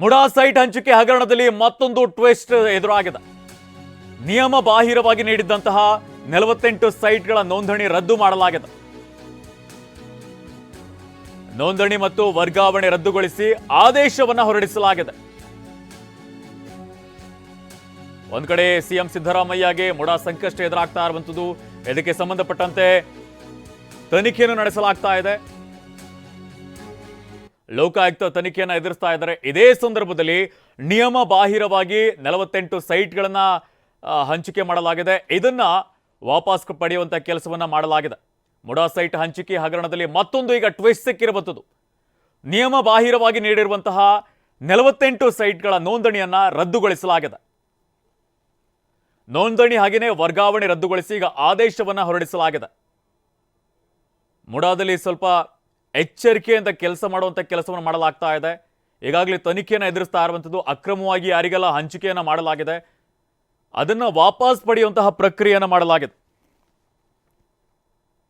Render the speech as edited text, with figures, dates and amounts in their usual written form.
MUDA site ಹಂಚಿಕೆ ಹಗರಣದಲ್ಲಿ ಮತ್ತೊಂದು ಟ್ವಿಸ್ಟ್ ಎದುರಾಗಿದೆ. ನಿಯಮ ಬಾಹಿರವಾಗಿ ನೀಡಿದ್ದಂತಹ 48 ಸೈಟ್ಗಳ ನೋಂದಣಿ ರದ್ದು ಮಾಡಲಾಗಿದೆ. ನೋಂದಣಿ ಮತ್ತು ವರ್ಗಾವಣೆ ರದ್ದುಗೊಳಿಸಿ ಆದೇಶವನ್ನು ಹೊರಡಿಸಲಾಗಿದೆ. ಒಂದ್ ಕಡೆ ಸಿಎಂ ಸಿದ್ದರಾಮಯ್ಯಗೆ ಮುಡಾ ಸಂಕಷ್ಟ ಎದುರಾಗ್ತಾ ಇರುವಂತದ್ದು, ಇದಕ್ಕೆ ಸಂಬಂಧಪಟ್ಟಂತೆ ತನಿಖೆಯನ್ನು ನಡೆಸಲಾಗ್ತಾ ಇದೆ. ಲೋಕಾಯುಕ್ತ ತನಿಖೆಯನ್ನು ಎದುರಿಸ್ತಾ ಇದ್ದಾರೆ. ಇದೇ ಸಂದರ್ಭದಲ್ಲಿ ನಿಯಮ ಬಾಹಿರವಾಗಿ 48 ಸೈಟ್ಗಳನ್ನ ಹಂಚಿಕೆ ಮಾಡಲಾಗಿದೆ. ಇದನ್ನ ವಾಪಸ್ ಪಡೆಯುವಂತ ಕೆಲಸವನ್ನ ಮಾಡಲಾಗಿದೆ. ಮುಡಾ ಸೈಟ್ ಹಂಚಿಕೆ ಹಗರಣದಲ್ಲಿ ಮತ್ತೊಂದು ಈಗ ಟ್ವಿಸ್ಟ್ ಸಿಕ್ಕಿರುವಂಥದ್ದು. ನಿಯಮ ಬಾಹಿರವಾಗಿ ನೀಡಿರುವಂತಹ 48 ಸೈಟ್ಗಳ ನೋಂದಣಿಯನ್ನ ರದ್ದುಗೊಳಿಸಲಾಗಿದೆ. ನೋಂದಣಿ ಹಾಗೆಯೇ ವರ್ಗಾವಣೆ ರದ್ದುಗೊಳಿಸಿ ಈಗ ಆದೇಶವನ್ನ ಹೊರಡಿಸಲಾಗಿದೆ. ಮುಡಾದಲ್ಲಿ ಸ್ವಲ್ಪ ಎಚ್ಚರಿಕೆಯಿಂದ ಕೆಲಸ ಮಾಡುವಂಥ ಕೆಲಸವನ್ನು ಮಾಡಲಾಗ್ತಾ ಇದೆ. ಈಗಾಗಲೇ ತನಿಖೆಯನ್ನು ಎದುರಿಸ್ತಾ ಇರುವಂಥದ್ದು, ಅಕ್ರಮವಾಗಿ ಯಾರಿಗೆಲ್ಲ ಹಂಚಿಕೆಯನ್ನು ಮಾಡಲಾಗಿದೆ ಅದನ್ನು ವಾಪಸ್ ಪಡೆಯುವಂತಹ ಪ್ರಕ್ರಿಯೆಯನ್ನು ಮಾಡಲಾಗಿದೆ.